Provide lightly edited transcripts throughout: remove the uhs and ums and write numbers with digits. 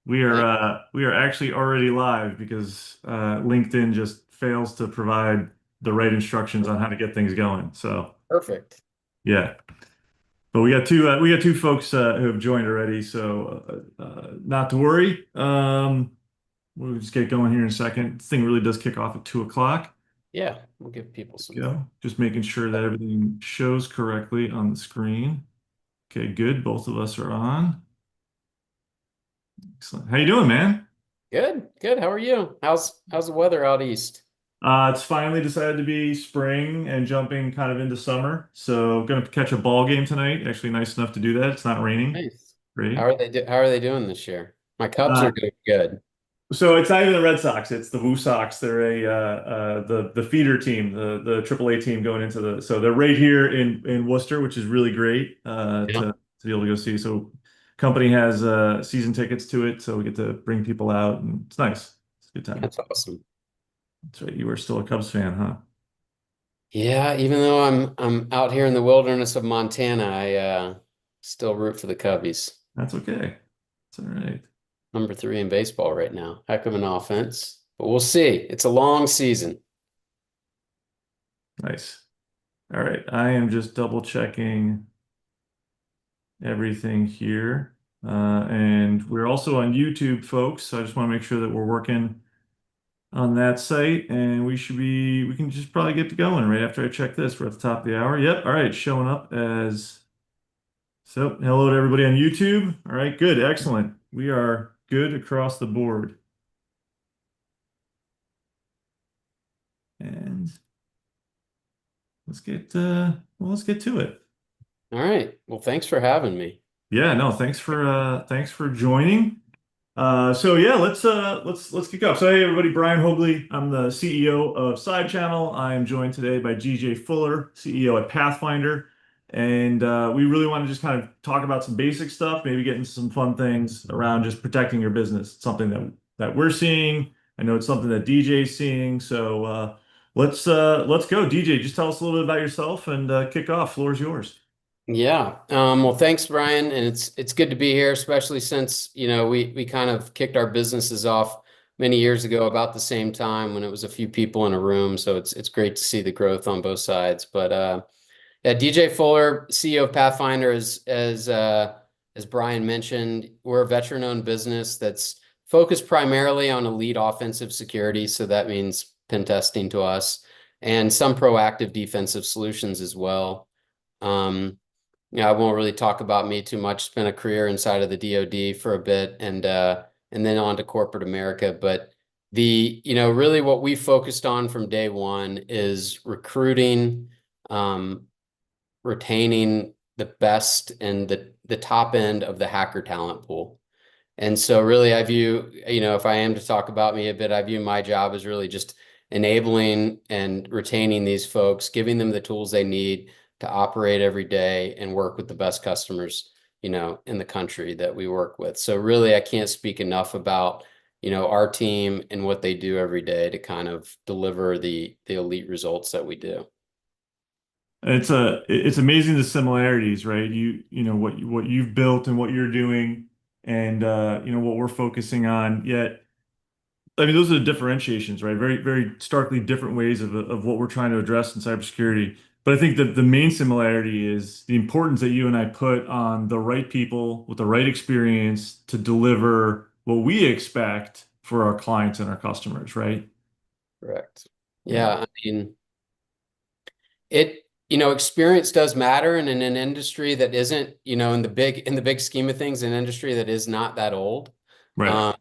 We are actually already live because LinkedIn just fails to provide the right instructions on how to get things going. So Perfect. yeah, but we got two folks who have joined already, so not to worry. We'll just get going here in a second. This thing really does kick off at 2 o'clock. Yeah, we'll give people some. Go. Just making sure that everything shows correctly on the screen. Okay, good. Both of us are on. Excellent. How you doing, man? Good, good. How are you? How's the weather out east? It's finally decided to be spring and jumping kind of into summer. So gonna catch a ball game tonight. Actually, nice enough to do that. It's not raining. Nice. Great. How are they doing this year? My Cubs Uh, are doing good. so it's not even the Red Sox. It's the Woo Sox. They're the feeder team, the AAA team going into the. So they're right here in Worcester, which is really great Yeah, to be able to go see. So company has season tickets to it, so we get to bring people out, and it's nice. It's a good time. that's awesome. That's right. You are still a Cubs fan, huh? Yeah, even though I'm out here in the wilderness of Montana, I still root for the Cubbies. That's okay. It's all right. Number three in baseball right now. Heck of an offense, but we'll see. It's a long season. Nice. All right. I am just double checking everything here. And we're also on YouTube, folks. So I just want to make sure that we're working on that site. And we can just probably get to going right after I check this. We're at the top of the hour. Yep. All right. Showing up as, so hello to everybody on YouTube. All right. Good. Excellent. We are good across the board. And let's get to it. All right. Well, thanks for having me. Yeah, no, thanks for joining. So yeah, let's kick off. So hey everybody, Brian Haugli. I'm the CEO of SideChannel. I am joined today by GJ Fuller, CEO at Pathfinder. And we really want to just kind of talk about some basic stuff, maybe get into some fun things around just protecting your business. It's something that we're seeing. I know it's something that DJ's seeing. So let's go. DJ, just tell us a little bit about yourself and kick off. Floor is yours. Yeah. Well, thanks, Brian. And it's good to be here, especially since, we kind of kicked our businesses off many years ago about the same time when it was a few people in a room. So it's great to see the growth on both sides. But yeah, DJ Fuller, CEO of Pathfinder, as Brian mentioned, we're a veteran-owned business that's focused primarily on elite offensive security. So that means pen testing to us and some proactive defensive solutions as well. I won't really talk about me too much. Spent a career inside of the DoD for a bit and then on to corporate America. But really what we focused on from day one is recruiting, retaining the best and the top end of the hacker talent pool. And so really I view, if I am to talk about me a bit, I view my job as really just enabling and retaining these folks, giving them the tools they need to operate every day and work with the best customers, in the country that we work with. So really, I can't speak enough about, our team and what they do every day to kind of deliver the elite results that we do. It's amazing the similarities, right? You know what you've built and what you're doing and you know what we're focusing on. Yet, I mean, those are the differentiations, right? Very starkly different ways of what we're trying to address in cybersecurity. But I think that the main similarity is the importance that you and I put on the right people with the right experience to deliver what we expect for our clients and our customers, right? Correct. Yeah. Yeah, I mean, experience does matter, and in an industry that isn't, in the big scheme of things, an industry that is not that old. Right. Um,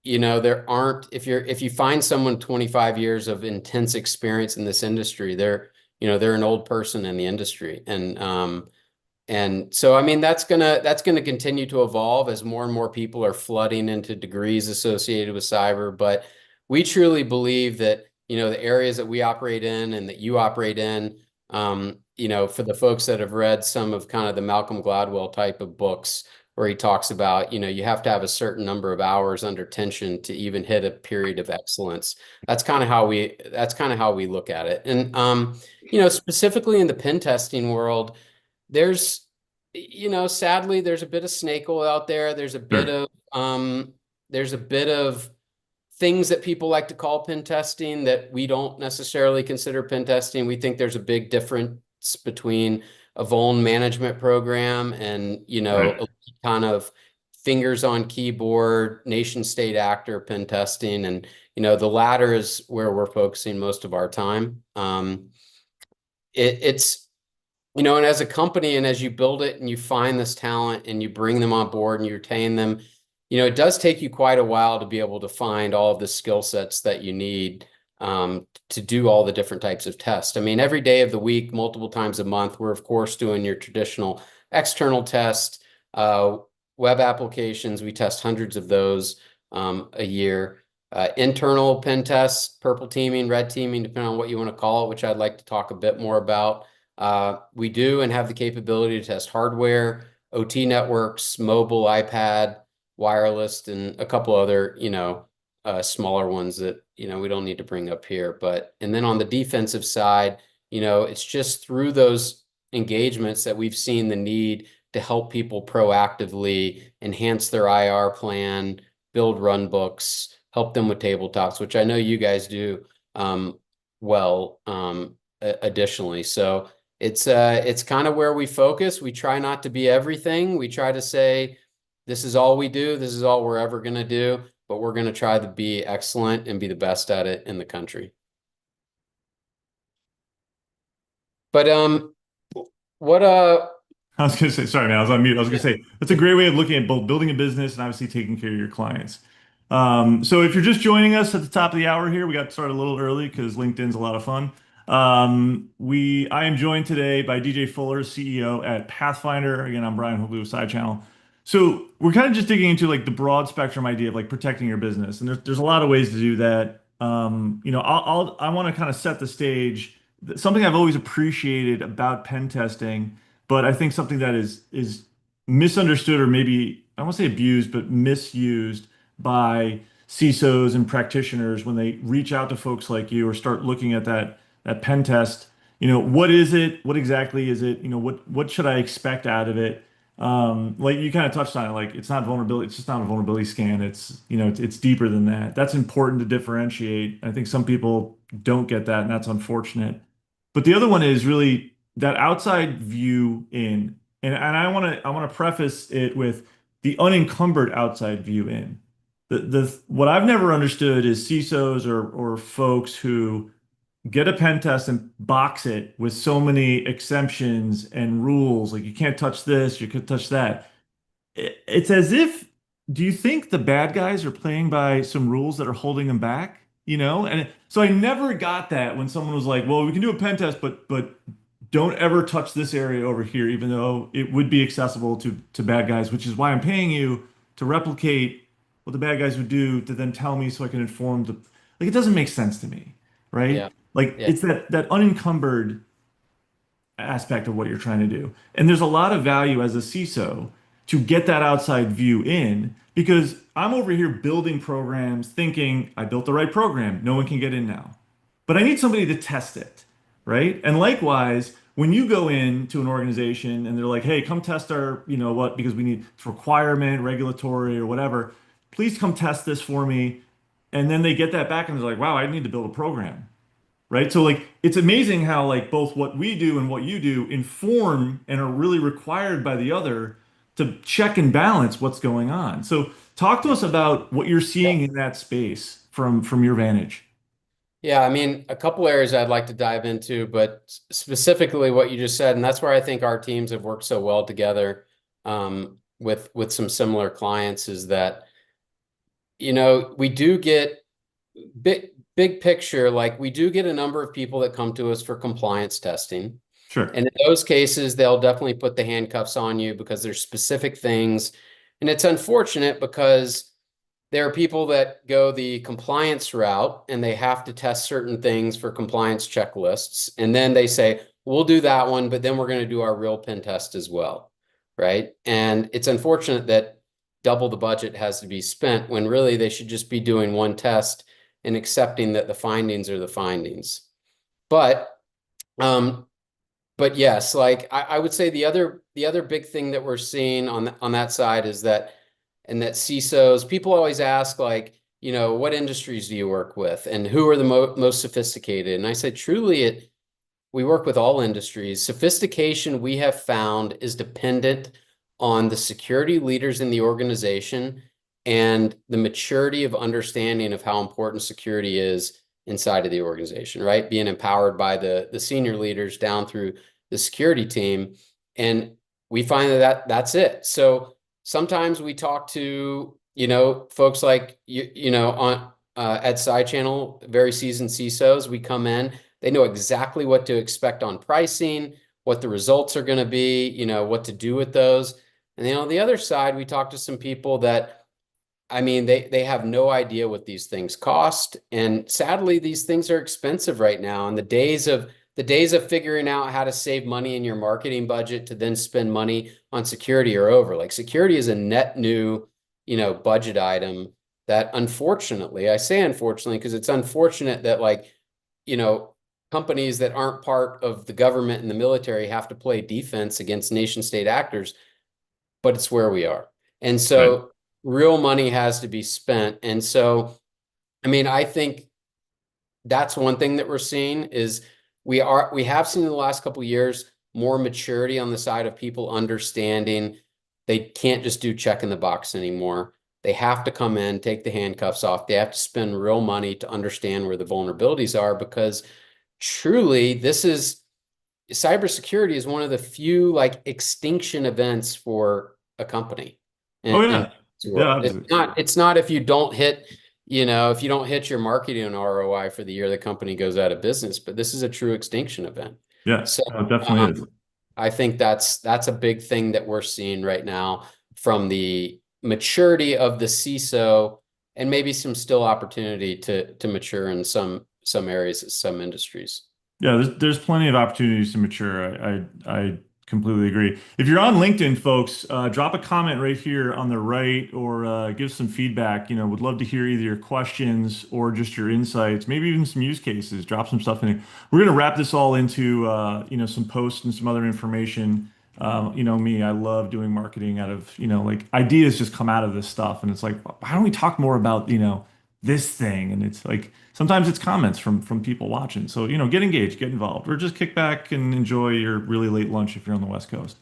there aren't, if you find someone 25 years of intense experience in this industry, they're an old person in the industry. And so, I mean, that's gonna continue to evolve as more and more people are flooding into degrees associated with cyber. But we truly believe that, the areas that we operate in and that you operate in, for the folks that have read some of kind of the Malcolm Gladwell type of books where he talks about, you have to have a certain number of hours under tension to even hit a period of excellence. That's kind of how we look at it. And specifically in the pen testing world, there's sadly, there's a bit of snake oil out there. Sure. There's a bit of things that people like to call pen testing that we don't necessarily consider pen testing. We think there's a big difference between a vuln management program and, Right. a kind of fingers on keyboard, nation state actor pen testing. And, the latter is where we're focusing most of our time. It's and as a company and as you build it and you find this talent and you bring them on board and you retain them, it does take you quite a while to be able to find all of the skill sets that you need to do all the different types of tests. I mean, every day of the week, multiple times a month, we're of course doing your traditional external test, uh, web applications. We test hundreds of those a year. Internal pen tests, purple teaming, red teaming, depending on what you want to call it, which I'd like to talk a bit more about. We do and have the capability to test hardware, OT networks, mobile, iPad, wireless, and a couple other, smaller ones that, we don't need to bring up here. And then on the defensive side, it's just through those engagements that we've seen the need to help people proactively enhance their IR plan, build run books, help them with tabletops, which I know you guys do well additionally. So it's kind of where we focus. We try not to be everything. We try to say, this is all we do. This is all we're ever going to do, but we're going to try to be excellent and be the best at it in the country. But what I was going to say, sorry, man, I was on mute. I was going yeah, to say, that's a great way of looking at both building a business and obviously taking care of your clients. So if you're just joining us at the top of the hour here, we got started a little early because LinkedIn's a lot of fun. I am joined today by DJ Fuller, CEO at Pathfinder. Again, I'm Brian Haugli with SideChannel. So we're kind of just digging into like the broad spectrum idea of like protecting your business, and there's a lot of ways to do that. I want to kind of set the stage. Something I've always appreciated about pen testing, but I think something that is misunderstood or maybe I don't want to say abused, but misused by CISOs and practitioners when they reach out to folks like you or start looking at that pen test. What is it? What exactly is it? What should I expect out of it? Like you kind of touched on it, like it's not vulnerability, it's just not a vulnerability scan. It's deeper than that. That's important to differentiate. I think some people don't get that, and that's unfortunate. But the other one is really that outside view in, and I want to preface it with the unencumbered outside view in. The what I've never understood is CISOs or folks who get a pen test and box it with so many exemptions and rules, like you can't touch this, you could touch that. It's as if, do you think the bad guys are playing by some rules that are holding them back? And so I never got that when someone was like, "Well, we can do a pen test, but don't ever touch this area over here," even though it would be accessible to bad guys, which is why I'm paying you to replicate what the bad guys would do to then tell me so I can inform the, like it doesn't make sense to me, right? yeah, Like yeah, it's that unencumbered aspect of what you're trying to do. And there's a lot of value as a CISO to get that outside view in because I'm over here building programs thinking I built the right program. No one can get in now. But I need somebody to test it, right? And likewise, when you go into an organization and they're like, "Hey, come test our, what, because we need it's requirement, regulatory or whatever. Please come test this for me." And then they get that back and they're like, "Wow, I need to build a program." Right? So like it's amazing how like both what we do and what you do inform and are really required by the other to check and balance what's going on. So talk to yeah. us about what you're seeing in that space from your vantage. Yeah, I mean, a couple areas I'd like to dive into, but specifically what you just said, and that's where I think our teams have worked so well together with some similar clients, is that we do get big picture, like we do get a number of people that come to us for compliance testing. Sure. And in those cases, they'll definitely put the handcuffs on you because there's specific things. And it's unfortunate because there are people that go the compliance route and they have to test certain things for compliance checklists. And then they say, we'll do that one, but then we're going to do our real pen test as well. Right. And it's unfortunate that double the budget has to be spent when really they should just be doing one test and accepting that the findings are the findings. But um, but yes, like I would say the other big thing that we're seeing on that side is that, and that CISOs, people always ask like, what industries do you work with and who are the most sophisticated? And I say, truly, we work with all industries. Sophistication, we have found, is dependent on the security leaders in the organization and the maturity of understanding of how important security is inside of the organization, right? Being empowered by the senior leaders down through the security team. And we find that's it. So sometimes we talk to, folks like, on at SideChannel, very seasoned CISOs. We come in, they know exactly what to expect on pricing, what the results are going to be, what to do with those. And then on the other side, we talk to some people that, I mean, they have no idea what these things cost. And sadly, these things are expensive right now. And the days of figuring out how to save money in your marketing budget to then spend money on security are over. Like, security is a net new, budget item that, unfortunately, I say unfortunately, because it's unfortunate that, like, you know, companies that aren't part of the government and the military have to play defense against nation state actors, but it's where we are. And Right. so real money has to be spent. And so, I mean, I think that's one thing that we're seeing is we have seen in the last couple of years more maturity on the side of people understanding they can't just do check in the box anymore. They have to come in, take the handcuffs off. They have to spend real money to understand where the vulnerabilities are, because truly, cybersecurity is one of the few like extinction events for a company. Oh And yeah. Yeah, it's not if you don't hit, if you don't hit your marketing ROI for the year, the company goes out of business, but this is a true extinction event. yeah, So no, it definitely is. um, I think that's a big thing that we're seeing right now from the maturity of the CISO, and maybe some still opportunity to mature in some areas, some industries. Yeah, there's plenty of opportunities to mature. I completely agree. If you're on LinkedIn, folks, drop a comment right here on the right, or give some feedback. Would love to hear either your questions or just your insights, maybe even some use cases. Drop some stuff in there. We're gonna wrap this all into some posts and some other information. Me, I love doing marketing out of, like ideas just come out of this stuff, and it's like, why don't we talk more about, this thing? And it's like sometimes it's comments from people watching. So, get engaged, get involved, or just kick back and enjoy your really late lunch if you're on the West Coast.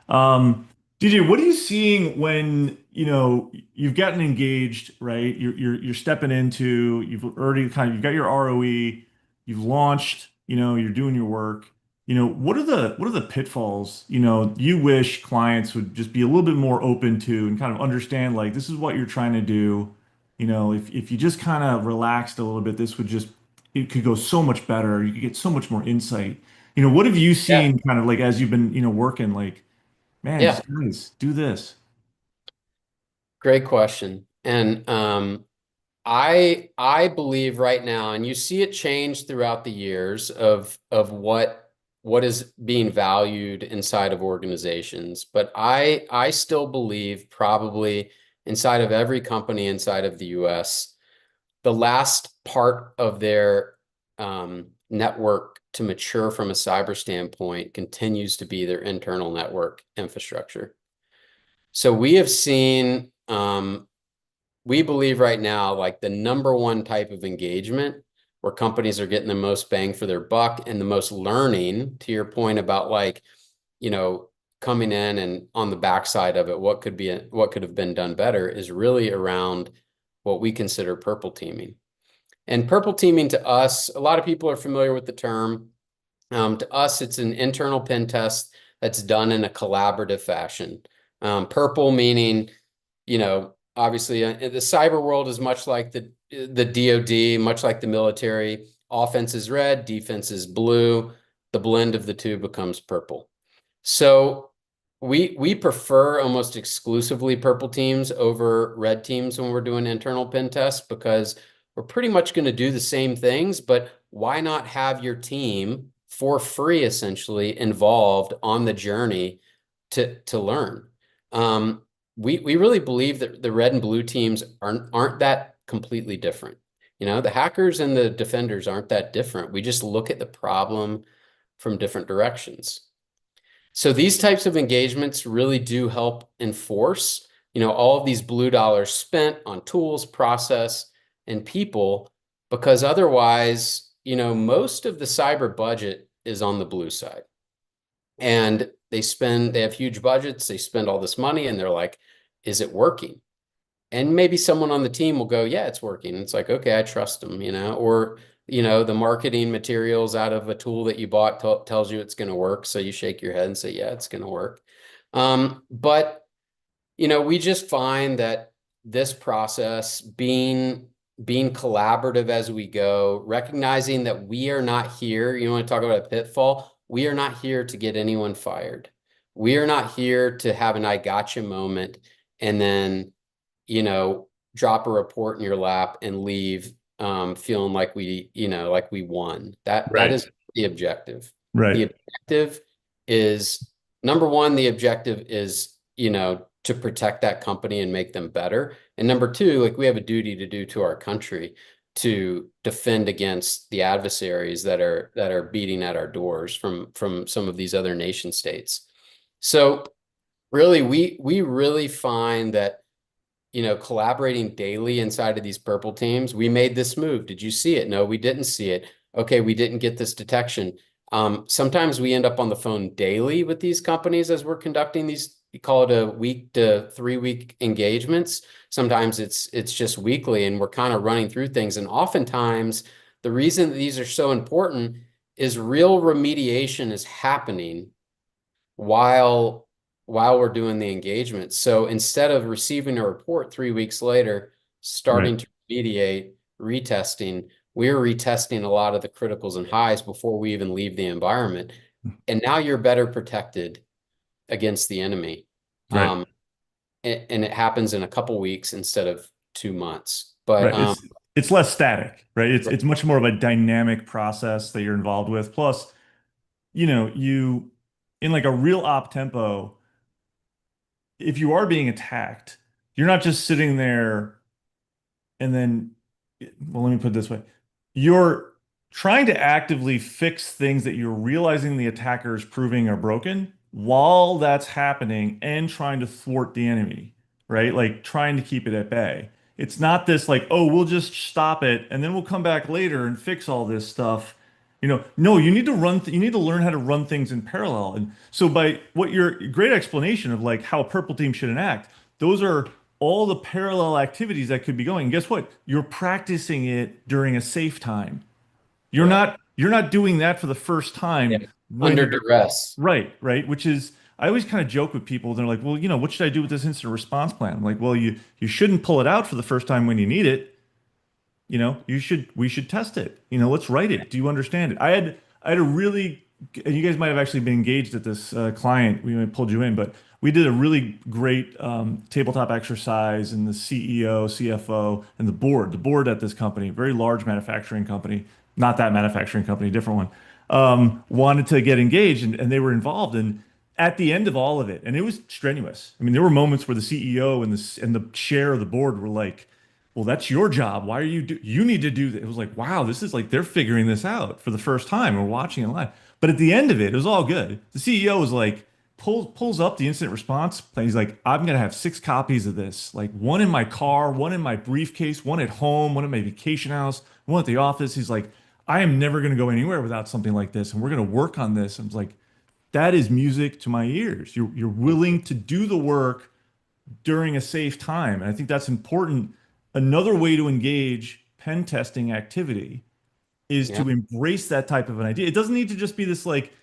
Um, DJ, what are you seeing when, you've gotten engaged, right? You're stepping into, you've already you've got your ROE, you've launched, you're doing your work. What are the pitfalls, you wish clients would just be a little bit more open to and kind of understand, like, this is what you're trying to do. If you just kind of relaxed a little bit, it could go so much better. You could get so much more insight. What have you Yeah. seen kind of like as you've been, working, like, man, Yeah. just guys, do this. Great question. And I believe right now, and you see it change throughout the years of what is being valued inside of organizations. But I still believe, probably inside of every company inside of the US, the last part of their network to mature from a cyber standpoint continues to be their internal network infrastructure. So we have seen, we believe right now, like, the number one type of engagement where companies are getting the most bang for their buck and the most learning, to your point about, like, coming in and on the backside of it, what could have been done better, is really around what we consider purple teaming. And purple teaming, to us, a lot of people are familiar with the term. To us, it's an internal pen test that's done in a collaborative fashion. Purple meaning, obviously, the cyber world is much like the DoD, much like the military. Offense is red, defense is blue. The blend of the two becomes purple. So we prefer almost exclusively purple teams over red teams when we're doing internal pen tests, because we're pretty much going to do the same things, but why not have your team for free, essentially, involved on the journey to learn? We really believe that the red and blue teams aren't that completely different. The hackers and the defenders aren't that different. We just look at the problem from different directions. So these types of engagements really do help enforce, all of these blue dollars spent on tools, process, and people, because otherwise, most of the cyber budget is on the blue side. And they have huge budgets, they spend all this money, and they're like, is it working? And maybe someone on the team will go, yeah, it's working. It's like, okay, I trust them, or, the marketing materials out of a tool that you bought tells you it's going to work. So you shake your head and say, yeah, it's going to work. But, we just find that this process being collaborative as we go, recognizing that we are not here. You want to talk about a pitfall? We are not here to get anyone fired. We are not here to have an I gotcha moment and then drop a report in your lap and leave feeling like we won. That Right. is the objective. The Right. objective is number one, the objective is, to protect that company and make them better. And number two, like we have a duty to do to our country to defend against the adversaries that are beating at our doors from some of these other nation states. So really, we really find that collaborating daily inside of these purple teams. We made this move. Did you see it? No, we didn't see it. Okay, we didn't get this detection. Sometimes we end up on the phone daily with these companies as we're conducting these, we call it a week to 3 week engagements. Sometimes it's just weekly and we're kind of running through things. And oftentimes the reason that these are so important is real remediation is happening while we're doing the engagement. So instead of receiving a report 3 weeks later, Right. starting to remediate, retesting, we're retesting a lot of the criticals and highs before we even leave the environment. And now you're better protected against the enemy. Right. And it happens in a couple weeks instead of 2 months. But Right. It's less static, right? It's much more of a dynamic process that you're involved with. Plus, you in like a real op tempo, if you are being attacked, you're not just sitting there and then, well, let me put it this way. You're trying to actively fix things that you're realizing the attacker is proving are broken while that's happening and trying to thwart the enemy, right? Like trying to keep it at bay. It's not this like, oh, we'll just stop it and then we'll come back later and fix all this stuff. No, you need to you need to learn how to run things in parallel. And so by what your great explanation of like how a purple team should enact, those are all the parallel activities that could be going. And guess what? You're practicing it during a safe time. correct. You're not doing that for the first Yeah. time when Under you're duress. right, right, which is I always kind of joke with people. They're like, "Well, what should I do with this incident response plan?" I'm like, "Well, you shouldn't pull it out for the first time when you need it. We should test it. Let's write it. Do you understand it?" I had a really, and you guys might have actually been engaged at this client. We pulled you in, but we did a really great tabletop exercise, and the CEO, CFO, and the board at this company, very large manufacturing company, not that manufacturing company, different one, wanted to get engaged, and they were involved. And at the end of all of it, and it was strenuous. I mean, there were moments where the CEO and the chair of the board were like, well, that's your job. Why are you need to do that? It was like, wow, this is like they're figuring this out for the first time. We're watching it live. But at the end of it, it was all good. The CEO was like, pulls up the incident response plan. He's like, I'm gonna have 6 copies of this, like one in my car, one in my briefcase, one at home, one at my vacation house, one at the office. He's like, I am never gonna go anywhere without something like this, and we're gonna work on this. I was like, that is music to my ears. You're willing to do the work during a safe time. And I think that's important. Another way to engage pen testing activity is Yeah. to embrace that type of an idea. It doesn't need to just be this like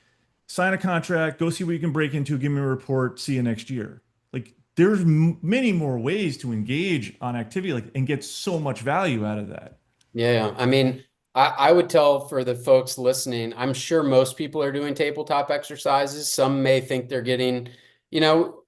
sign a contract, go see what you can break into, give me a report, see you next year. Like there's many more ways to engage on activity like and get so much value out of that. Yeah, I mean, I would tell for the folks listening, I'm sure most people are doing tabletop exercises. Some may think they're getting, you know,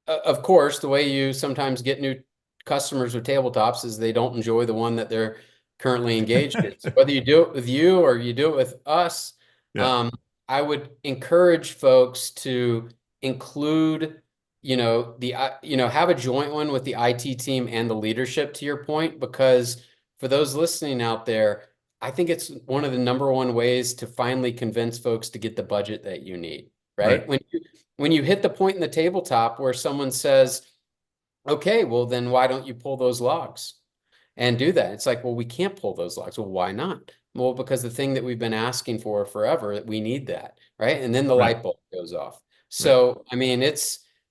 of course, the way you sometimes get new customers with tabletops is they don't enjoy the one that they're currently engaged in. So whether you do it with you or you do it with us, Yeah, um, I would encourage folks to include, have a joint one with the IT team and the leadership to your point, because for those listening out there, I think it's one of the number one ways to finally convince folks to get the budget that you need, right. right? when you hit the point in the tabletop where someone says, okay, well, then why don't you pull those logs and do that? It's like, well, we can't pull those logs. Well, why not? Well, because the thing that we've been asking for forever, we need that, right? And then the Right. light bulb goes off. Right. So, I mean,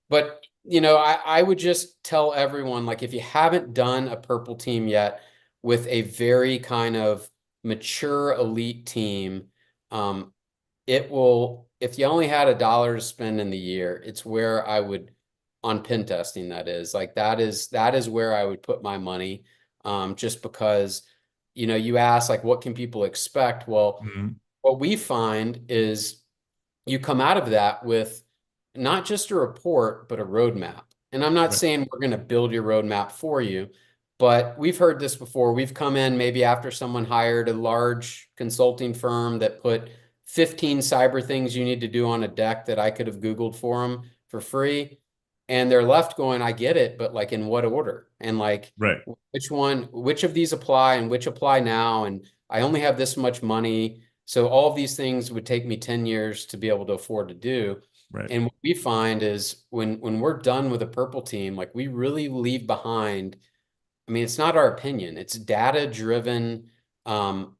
but I would just tell everyone, like, if you haven't done a purple team yet with a very kind of mature elite team, um, it will, if you only had $1 to spend in the year, it's where I would, on pen testing, that is, like, that is where I would put my money. Just because, you ask, like, what can people expect? Well, Mhm. what we find is you come out of that with not just a report, but a roadmap. And I'm not Right. saying we're going to build your roadmap for you, but we've heard this before. We've come in maybe after someone hired a large consulting firm that put 15 cyber things you need to do on a deck that I could have Googled for them for free. And they're left going, I get it, but like in what order? And like Right. which of these apply and which apply now? And I only have this much money. So all of these things would take me 10 years to be able to afford to do. Right. And what we find is when we're done with a purple team, like we really leave behind, I mean, it's not our opinion, it's data driven, um,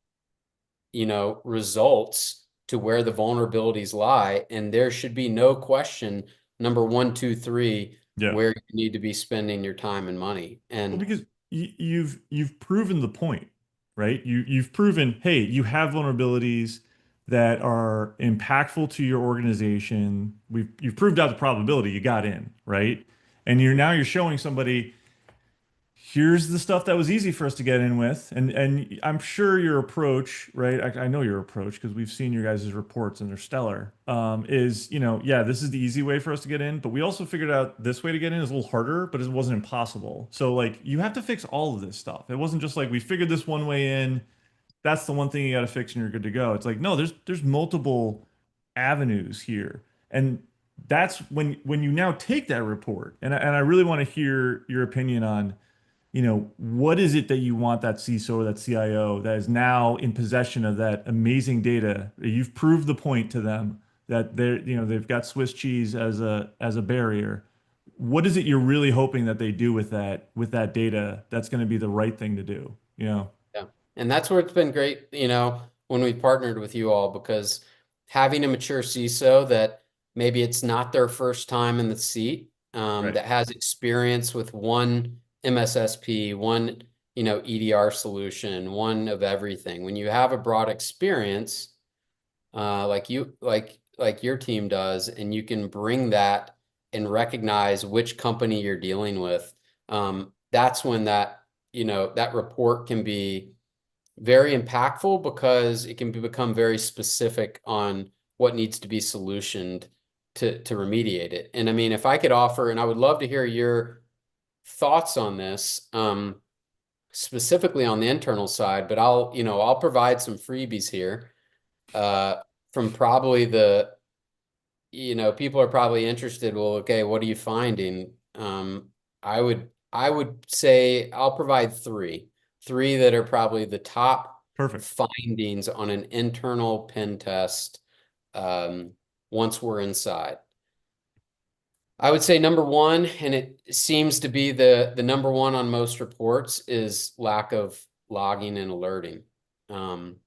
results to where the vulnerabilities lie. And there should be no question, number one, two, three, Yeah. where you need to be spending your time and money. Well, And because you've proven the point, right? You've proven, hey, you have vulnerabilities that are impactful to your organization. You've proved out the probability you got in, right? And you're showing somebody, here's the stuff that was easy for us to get in with. And I'm sure your approach, right? I know your approach because we've seen your guys' reports and they're stellar. Is, yeah, this is the easy way for us to get in, but we also figured out this way to get in is a little harder, but it wasn't impossible. So like you have to fix all of this stuff. It wasn't just like we figured this one way in, that's the one thing you got to fix and you're good to go. It's like, no, there's multiple avenues here. And that's when you now take that report, and I really want to hear your opinion on, what is it that you want that CISO or that CIO that is now in possession of that amazing data? You've proved the point to them that they've got Swiss cheese as a barrier. What is it you're really hoping that they do with that data that's going to be the right thing to do? yeah. And that's where it's been great, when we partnered with you all, because having a mature CISO that maybe it's not their first time in the seat, Right. that has experience with one MSSP, one, EDR solution, one of everything. When you have a broad experience, like your team does, and you can bring that and recognize which company you're dealing with, that's when that report can be very impactful, because it can become very specific on what needs to be solutioned to remediate it. And I mean, if I could offer, and I would love to hear your thoughts on this, specifically on the internal side, but I'll provide some freebies here, uh, from probably people are probably interested. Well, okay, what are you finding? I would say I'll provide three that are probably the top Perfect. findings on an internal pen test, once we're inside. I would say number one, and it seems to be the number one on most reports, is lack of logging and alerting. Um,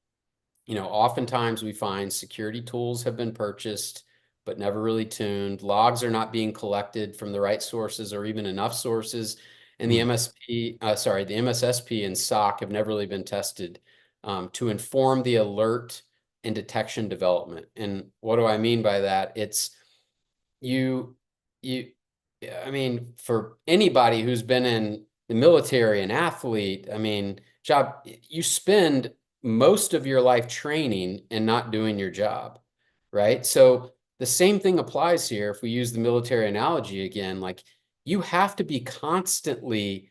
Oftentimes we find security tools have been purchased, but never really tuned. Logs are not being collected from the right sources or even enough sources. And the Mm. MSSP and SOC have never really been tested, to inform the alert and detection development. And what do I mean by that? It's you, you, I mean, for anybody who's been in the military, an athlete, I mean, you spend most of your life training and not doing your job, right? So the same thing applies here. If we use the military analogy again, like you have to be constantly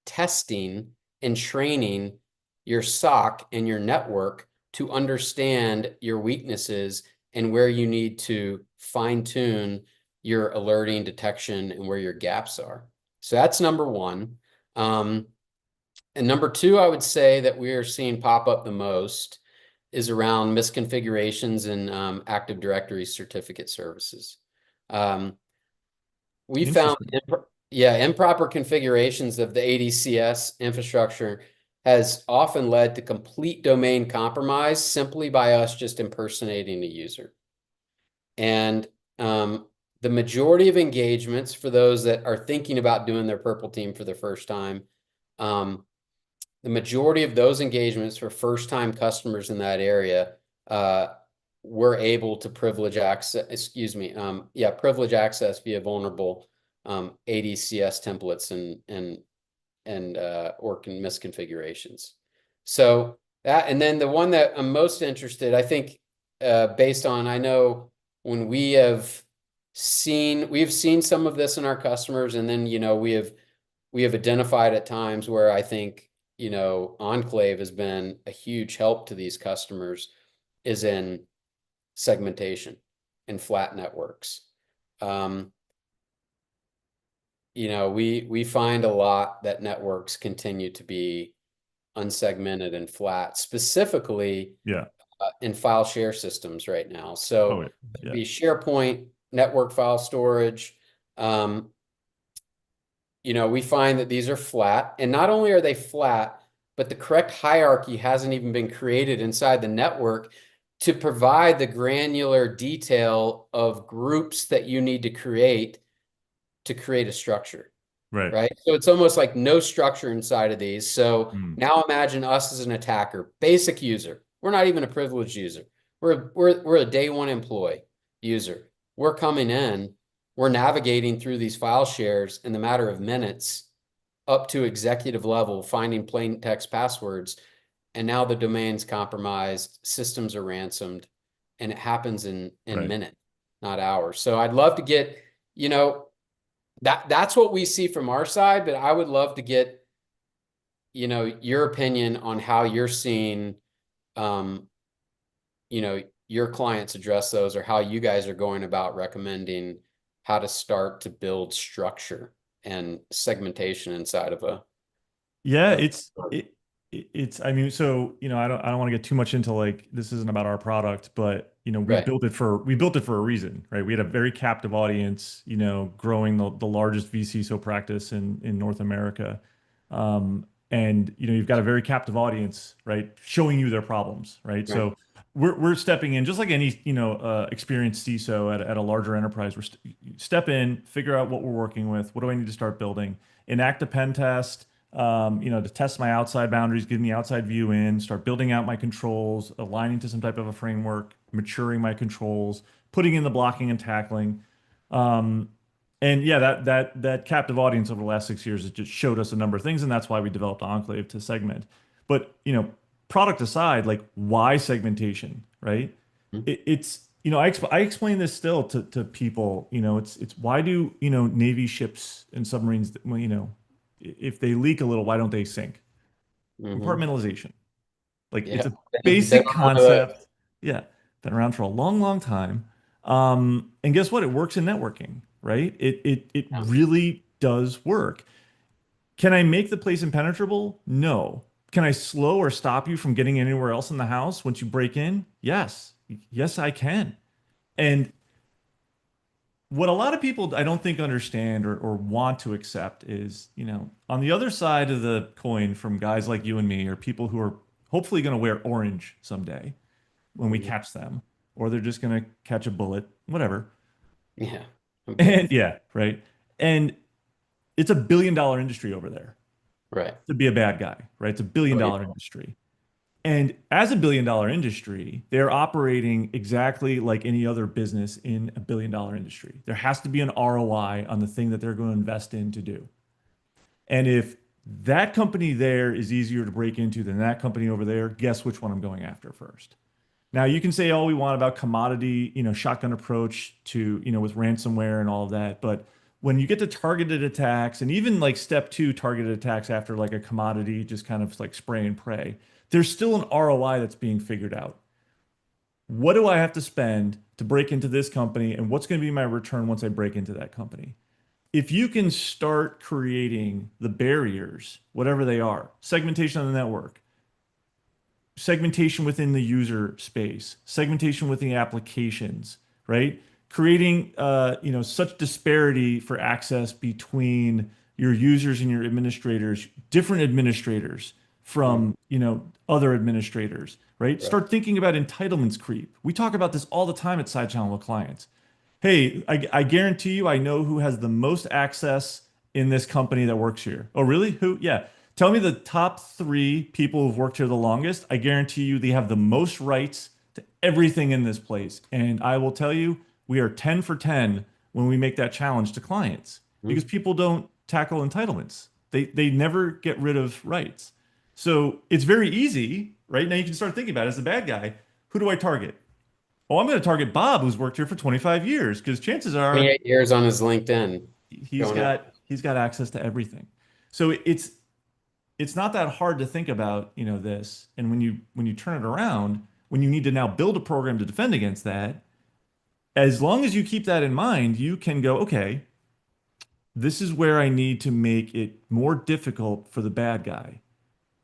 testing and training your SOC and your network to understand your weaknesses and where you need to fine tune your alerting, detection, and where your gaps are. So that's number one. And number two, I would say that we are seeing pop up the most is around misconfigurations and Active Directory certificate services. Um, we found, Interesting. improper configurations of the ADCS infrastructure has often led to complete domain compromise simply by us just impersonating the user. And the majority of engagements for those that are thinking about doing their purple team for the first time, um, the majority of those engagements for first-time customers in that area, we're able to privilege access, privilege access via vulnerable ADCS templates and or misconfigurations. So that, and then the one that I'm most interested, I think, based on, I know when we've seen some of this in our customers, and then, we have identified at times where I think, Enclave has been a huge help to these customers is in segmentation and flat networks. We find a lot that networks continue to be unsegmented and flat, specifically Yeah. in file share systems right now. Oh, So yeah. Yeah. the SharePoint network file storage, um, we find that these are flat, and not only are they flat, but the correct hierarchy hasn't even been created inside the network to provide the granular detail of groups that you need to create a structure, Right. right? So it's almost like no structure inside of these. So Mm. now imagine us as an attacker, basic user. We're not even a privileged user. We're a day one employee user. We're coming in, we're navigating through these file shares in the matter of minutes up to executive level, finding plain text passwords. And now the domain's compromised, systems are ransomed, and it happens in Right. minutes, not hours. So I'd love to get, you know, that's what we see from our side, but I would love to get, your opinion on how you're seeing, um, your clients address those, or how you guys are going about recommending how to start to build structure and segmentation inside of Yeah, a it's I mean, so I don't want to get too much into like this isn't about our product, but right. we built it for a reason, right? We had a very captive audience, growing the largest vCISO practice in North America. And you've got a very captive audience, right? Showing you their problems, right? Right. So we're stepping in just like any, experienced CISO at a larger enterprise. Step in, figure out what we're working with, what do I need to start building, enact a pen test, to test my outside boundaries, give me outside view in, start building out my controls, aligning to some type of a framework, maturing my controls, putting in the blocking and tackling. Um, and yeah, that captive audience over the last 6 years has just showed us a number of things, and that's why we developed Enclave to segment. But product aside, like why segmentation, right? Mhm. It's I explain this still to people. It's why do Navy ships and submarines, well, if they leak a little, why don't they sink? Mhm. Compartmentalization. Like Yeah. it's a They basic don't want to, concept. Yeah, been around for a long, long time. And guess what? It works in networking, right? It yeah. really does work. Can I make the place impenetrable? No. Can I slow or stop you from getting anywhere else in the house once you break in? Yes. Yes, I can. And what a lot of people I don't think understand or want to accept is, on the other side of the coin from guys like you and me are people who are hopefully going to wear orange someday when we Mhm. catch them, or they're just going to catch a bullet, whatever. Yeah. And Both. yeah, right. And it's $1 billion industry over there Right. to be a bad guy, right? It's a billion Oh, yeah. dollar industry. And as a $1 billion industry, they're operating exactly like any other business in a $1 billion industry. There has to be an ROI on the thing that they're going to invest in to do. And if that company there is easier to break into than that company over there, guess which one I'm going after first? Now you can say all we want about commodity, shotgun approach to, with ransomware and all of that, but when you get to targeted attacks and even like step two targeted attacks after like a commodity, just kind of like spray and pray, there's still an ROI that's being figured out. What do I have to spend to break into this company and what's going to be my return once I break into that company? If you can start creating the barriers, whatever they are, segmentation on the network, segmentation within the user space, segmentation within the applications, right? creating such disparity for access between your users and your administrators, different administrators Mhm. from other administrators, right? Right. Start thinking about entitlements creep. We talk about this all the time at SideChannel with clients. Hey, I guarantee you I know who has the most access in this company that works here. Oh, really? Who? Yeah. Tell me the top three people who've worked here the longest. I guarantee you they have the most rights to everything in this place. And I will tell you, we are 10 for 10 when we make that challenge to clients because Mhm. people don't tackle entitlements. They never get rid of rights. So it's very easy, right? Now you can start thinking about it as a bad guy. Who do I target? Oh, I'm going to target Bob, who's worked here for 25 years, because chances are 28 years on his LinkedIn he's going up. got he's got access to everything. So it's not that hard to think about, this. And when you turn it around, when you need to now build a program to defend against that, as long as you keep that in mind, you can go, okay, this is where I need to make it more difficult for the bad guy,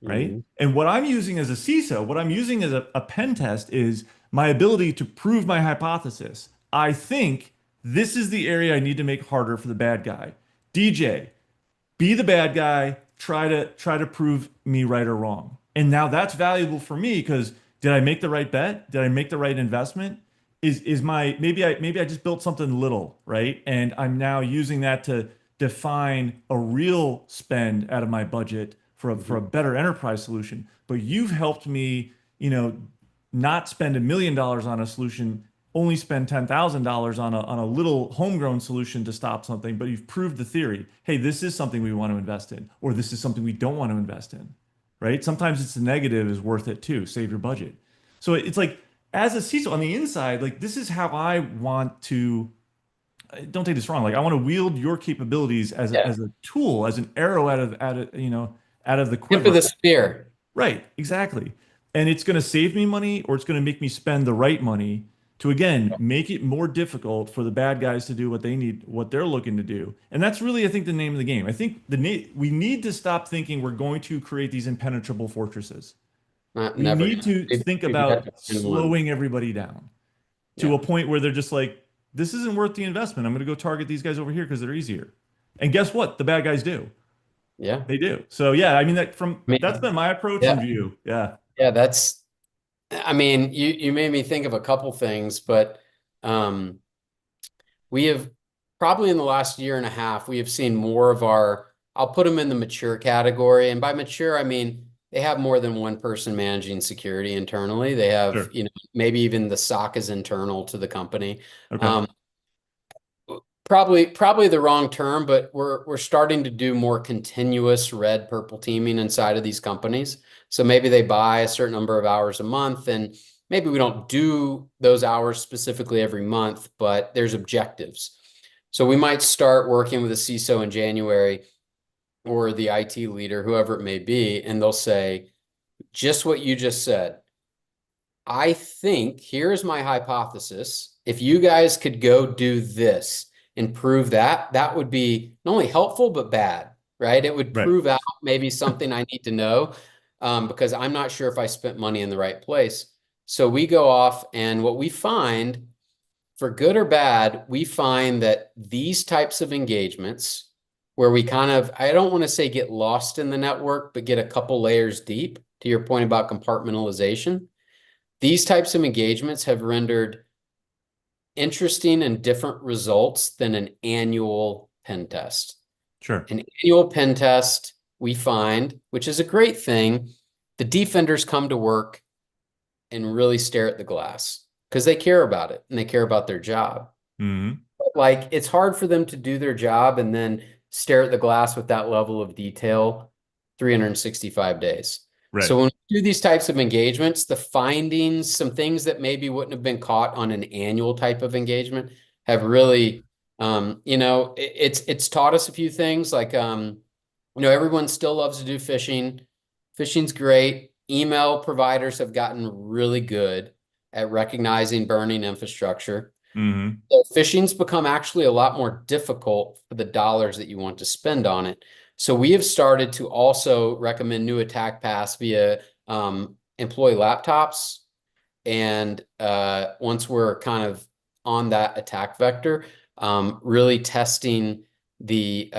right? Mhm. And what I'm using as a CISO, what I'm using as a pen test is my ability to prove my hypothesis. I think this is the area I need to make harder for the bad guy. DJ, be the bad guy, try to prove me right or wrong. And now that's valuable for me because did I make the right bet? Did I make the right investment? Is my maybe I just built something little, right? And I'm now using that to define a real spend out of my budget for a Mhm. better enterprise solution. But you've helped me, not spend $1 million on a solution, only spend $10,000 on a little homegrown solution to stop something, but you've proved the theory. Hey, this is something we want to invest in, or this is something we don't want to invest in, right? Sometimes it's the negative is worth it too. Save your budget. So it's like as a CISO on the inside, like this is how I want to. Don't take this wrong. Like I want to wield your capabilities as a, Yeah. as a tool, as an arrow out of the Tip of quiver. the spear. Right, exactly. And it's going to save me money or it's going to make me spend the right money to again make it more difficult for the bad guys to do what they need, what they're looking to do. And that's really, I think, the name of the game. I think we need to stop thinking we're going to create these impenetrable fortresses. Not We never. need to think We've got about to find one. slowing everybody down to Yeah. a point where they're just like, this isn't worth the investment. I'm going to go target these guys over here because they're easier. And guess what? The bad guys do. Yeah. They do. So yeah, I mean I that's mean, been my approach and yeah. view. Yeah. Yeah, I mean, you made me think of a couple things, but um we have probably in the last year and a half, we have seen more of I'll put them in the mature category. And by mature, I mean they have more than one person managing security internally. They have, Sure. maybe even the SOC is internal to the company. Okay. Um, probably the wrong term, but we're starting to do more continuous red purple teaming inside of these companies. So maybe they buy a certain number of hours a month, and maybe we don't do those hours specifically every month, but there's objectives. So we might start working with a CISO in January or the IT leader, whoever it may be, and they'll say, just what you just said. I think here's my hypothesis. If you guys could go do this and prove that, that would be not only helpful, but bad, right? It would Right. prove out maybe something I need to know, because I'm not sure if I spent money in the right place. So we go off, and what we find, for good or bad, we find that these types of engagements where we kind of, I don't want to say get lost in the network, but get a couple layers deep, to your point about compartmentalization, these types of engagements have rendered interesting and different results than an annual pen test. Sure. An annual pen test, we find, which is a great thing, the defenders come to work and really stare at the glass because they care about it and they care about their job. Hmm. Like it's hard for them to do their job and then stare at the glass with that level of detail 365 days. Right. So when we do these types of engagements, the findings, some things that maybe wouldn't have been caught on an annual type of engagement have really, it's taught us a few things like, everyone still loves to do phishing. Phishing's great. Email providers have gotten really good at recognizing burning infrastructure. Hmm. So phishing's become actually a lot more difficult for the dollars that you want to spend on it. So we have started to also recommend new attack paths via employee laptops. And once we're kind of on that attack vector, really testing the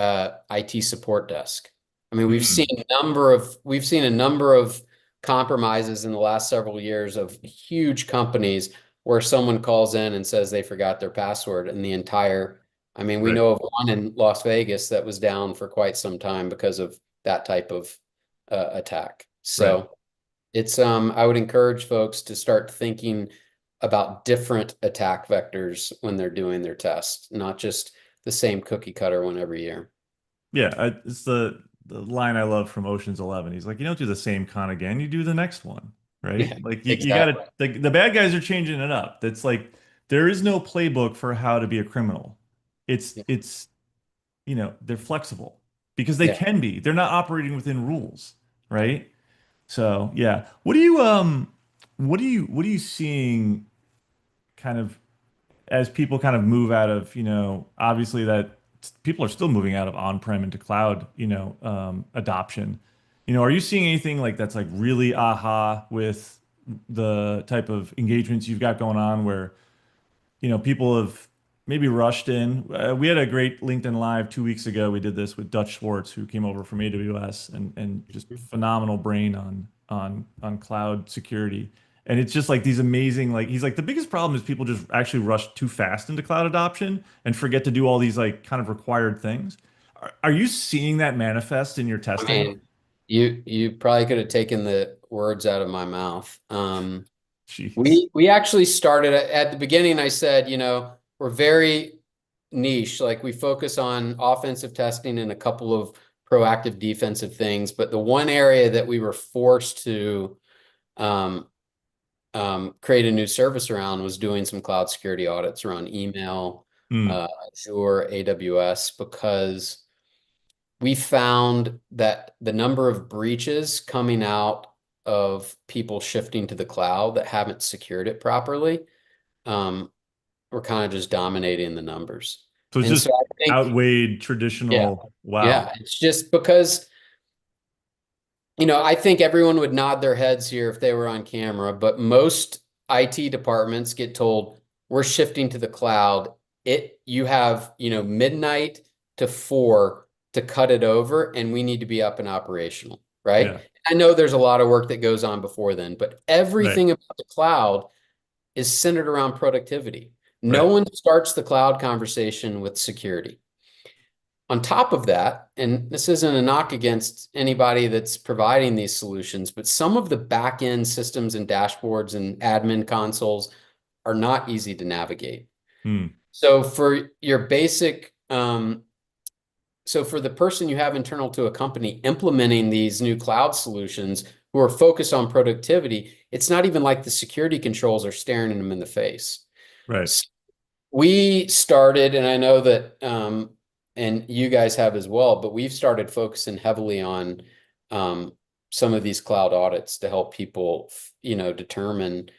IT support desk. I mean, Mm, we've seen a number of compromises in the last several years of huge companies where someone calls in and says they forgot their password and the entire, I mean, we right. know of one in Las Vegas that was down for quite some time because of that type of attack. Right. So it's I would encourage folks to start thinking about different attack vectors when they're doing their tests, not just the same cookie cutter one every year. Yeah, it's the line I love from Ocean's 11. He's like, you don't do the same con again, you do the next one, right? Yeah, Like you exactly. gotta the bad guys are changing it up. That's like there is no playbook for how to be a criminal. Yeah. It's they're flexible because they Yeah. can be. They're not operating within rules, right? So yeah. What are you seeing kind of as people kind of move out of, obviously that people are still moving out of on-prem into cloud, adoption. Are you seeing anything like that's like really aha with the type of engagements you've got going on where, people have maybe rushed in? We had a great LinkedIn Live 2 weeks ago. We did this with Dutch Schwartz, who came over from AWS and just phenomenal brain on cloud security. And it's just like these amazing, like he's like the biggest problem is people just actually rush too fast into cloud adoption and forget to do all these like kind of required things. Are you seeing that manifest in your I testing? mean, you probably could have taken the words out of my mouth. Jeez. We actually started at the beginning. I said, we're very niche. Like we focus on offensive testing and a couple of proactive defensive things. But the one area that we were forced to um, create a new service around was doing some cloud security audits around email, Mm, Azure, AWS, because we found that the number of breaches coming out of people shifting to the cloud that haven't secured it properly, um, were kind of just dominating the numbers. so it's And just so I think, outweighed yeah, traditional. Wow. yeah, it's just because, I think everyone would nod their heads here if they were on camera, but most IT departments get told we're shifting to the cloud. You have, midnight to 4 to cut it over, and we need to be up and operational, right? Yeah. I know there's a lot of work that goes on before then, but Right. everything about the cloud is centered around productivity. No Right. one starts the cloud conversation with security. On top of that, and this isn't a knock against anybody that's providing these solutions, but some of the back end systems and dashboards and admin consoles are not easy to navigate. Hmm. So for your so for the person you have internal to a company implementing these new cloud solutions who are focused on productivity, it's not even like the security controls are staring them in the face. Right. We started, and I know that, and you guys have as well, but we've started focusing heavily on some of these cloud audits to help people, determine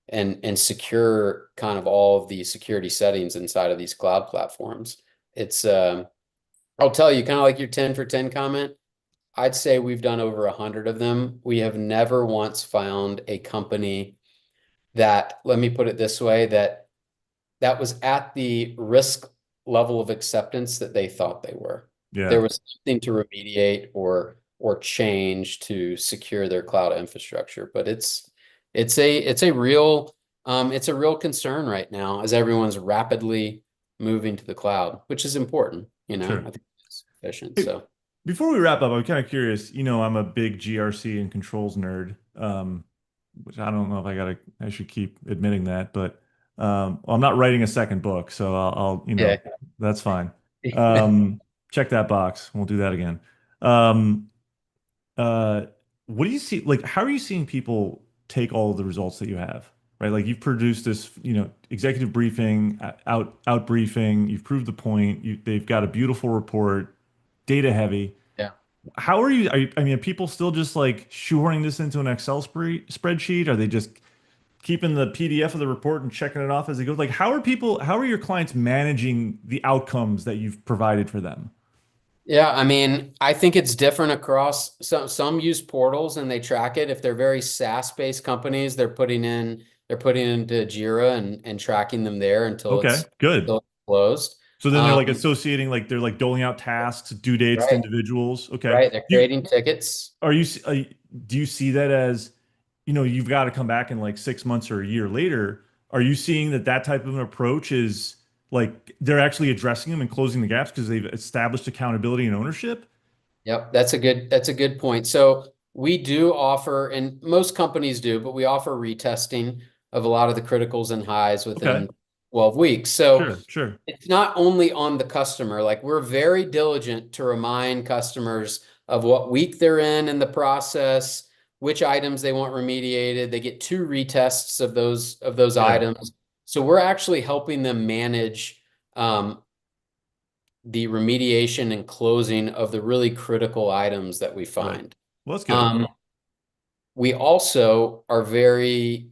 and secure kind of all of the security settings inside of these cloud platforms. It's, I'll tell you, kind of like your 10 for 10 comment. I'd say we've done over 100 of them. We have never once found a company that, let me put it this way, that was at the risk level of acceptance that they thought they were. There Yeah. was something to remediate or change to secure their cloud infrastructure. But it's a real concern right now as everyone's rapidly moving to the cloud, which is important, Sure. I think it's efficient. Hey, So before we wrap up, I'm kind of curious. I'm a big GRC and controls nerd, which I don't know if I should keep admitting that, but well, I'm not writing a second book, so yeah. that's fine. Um, check that box. We'll do that again. Um, uh, what do you see? Like, how are you seeing people take all of the results that you have? Right, like you've produced this, executive briefing, out briefing. You've proved the point. They've got a beautiful report, data heavy. Yeah. How I mean, are people still just like shoehorning this into an Excel spreadsheet? Are they just keeping the PDF of the report and checking it off as it goes? Like, how are your clients managing the outcomes that you've provided for them? Yeah, I mean, I think it's different across some use portals and they track it. If they're very SaaS-based companies, they're they're putting it into Jira and tracking them there Okay, good. until it's closed. So then they're Um, like associating, like they're like doling out tasks, due dates to right, individuals. Okay. right. They're creating tickets. Are you, do you see that as, you've got to come back in like 6 months or a year later? Are you seeing that that type of an approach is like they're actually addressing them and closing the gaps because they've established accountability and ownership? Yep, that's a good point. So we do offer, and most companies do, but we offer retesting of a lot of the criticals and highs Okay. within 12 weeks. So Sure, sure. it's not only on the customer, like we're very diligent to remind customers of what week they're in the process, which items they want remediated. They get 2 retests of those Yeah, items. So we're actually helping them manage the remediation and closing of the really critical items that we right. find. Well, that's good. Um, we also are very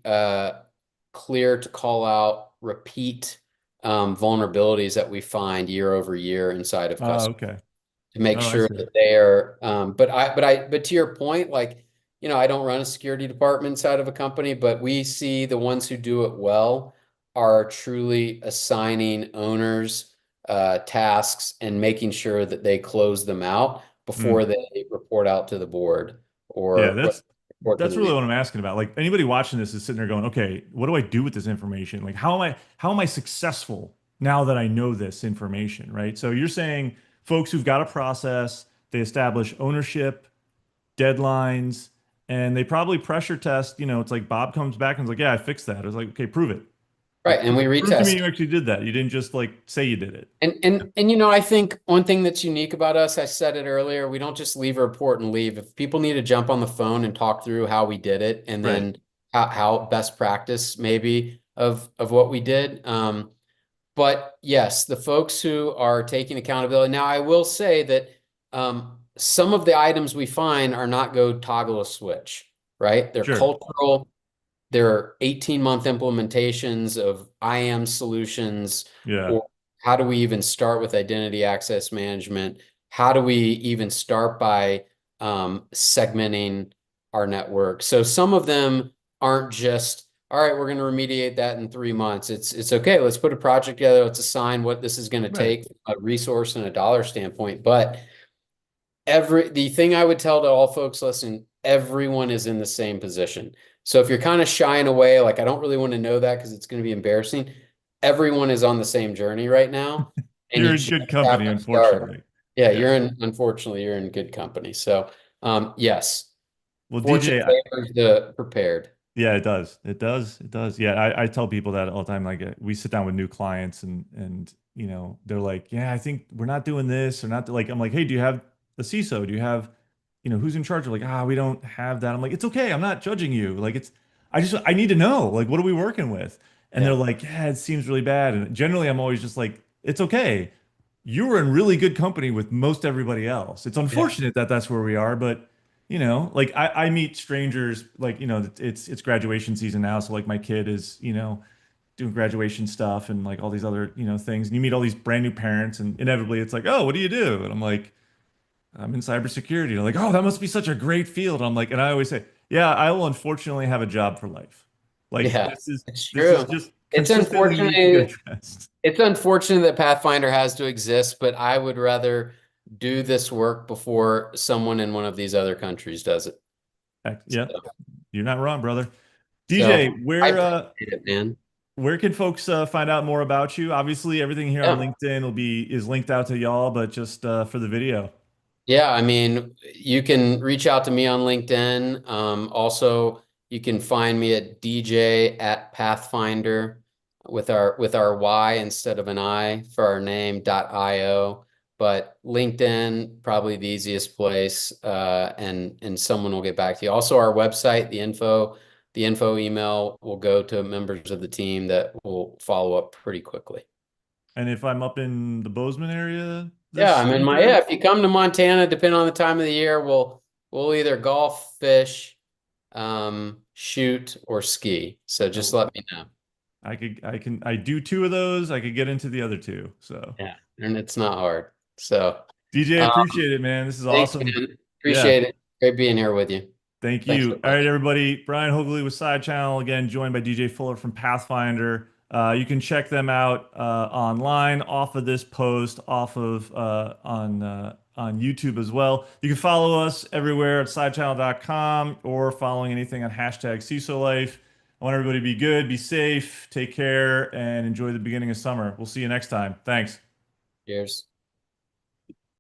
clear to call out repeat vulnerabilities that we find year over year inside of customers Okay. to make Oh, I sure see. that they are. But to your point, like, I don't run a security department inside of a company, but we see the ones who do it well are truly assigning owners tasks and making sure that they close them out Hmm. before they report out to the board Yeah, or report to that's the really lead. what I'm asking about. Like anybody watching this is sitting there going, okay, what do I do with this information? Like how am I successful now that I know this information, right? So you're saying folks who've got a process, they establish ownership, deadlines, and they probably pressure test, it's like Bob comes back and is like, yeah, I fixed that. I was like, okay, prove it. Right, Like and we prove to me retest. you actually did that. You didn't just like say you did it. I think one thing that's unique about us, I said it earlier, we don't just leave a report and leave. If people need to jump on the phone and talk through how we did it and Right. then how best practice maybe of what we did. But yes, the folks who are taking accountability. Now, I will say that some of the items we find are not go toggle a switch, right? They're Sure. cultural. There are 18-month implementations of IAM solutions, Yeah. or how do we even start with identity access management? How do we even start by segmenting our network? So some of them aren't just, all right, we're going to remediate that in 3 months. It's okay. Let's put a project together. Let's assign what this is going to Right. take, a resource and a dollar standpoint. But the thing I would tell to all folks listening, everyone is in the same position. So if you're kind of shying away, like I don't really want to know that because it's going to be embarrassing, everyone is on the same journey right now, and you You're in just good have company, to start. unfortunately. Yeah, Yeah. unfortunately, you're in good company. So, yes, Well, fortune DJ, favors the prepared. yeah, it does. It does. It does. Yeah, I tell people that all the time. Like we sit down with new clients and they're like, yeah, I think we're not doing this or not like I'm like, hey, do you have a CISO? Do you have, who's in charge? They're like, we don't have that. I'm like, it's okay. I'm not judging you. Like I need to know. Like, what are we working with? And they're Yeah, like, yeah, it seems really bad. And generally I'm always just like, it's okay. You were in really good company with most everybody else. It's yeah, unfortunate that that's where we are, but like I meet strangers like, it's graduation season now. So like my kid is, doing graduation stuff and like all these other, things. And you meet all these brand new parents and inevitably it's like, oh, what do you do? And I'm like, I'm in cybersecurity. They're like, oh, that must be such a great field. I'm like, and I always say, yeah, I will unfortunately have a job for life. Like yeah. this is It's this is true. just It's consistently needs to get unfortunate. addressed. It's unfortunate that Pathfinder has to exist, but I would rather do this work before someone in one of these other countries does it. Yeah, So, you're not wrong, brother. DJ, so I appreciate it, man. where can folks find out more about you? Obviously, everything here on Yeah. LinkedIn is linked out to y'all, but just for the video. Yeah, I mean, you can reach out to me on LinkedIn. Also, you can find me at DJ at Pathfinder with our Y instead of an I for our name .io. But LinkedIn, probably the easiest place, and someone will get back to you. Also, our website, the info email will go to members of the team that will follow up pretty quickly. And if I'm up in the Bozeman area Yeah, this I'm in my winter, yeah. If you come to Montana, depending on the time of the year, we'll either golf, fish, shoot, or ski. So just oh, let me know. I do two of those. I could get into the other two. So Yeah, and it's not hard. So DJ, um, appreciate it, man. This is thanks, awesome. man. Yeah. Appreciate it. Great being here with you. Thank Thanks, you. All right, everybody. everybody. Brian Haugli with SideChannel, again, joined by DJ Fuller from Pathfinder. You can check them out online, off of this post, off of on YouTube as well. You can follow us everywhere at sidechannel.com or following anything on hashtag cisolife. I want everybody to be good, be safe, take care, and enjoy the beginning of summer. We'll see you next time. Thanks. Cheers.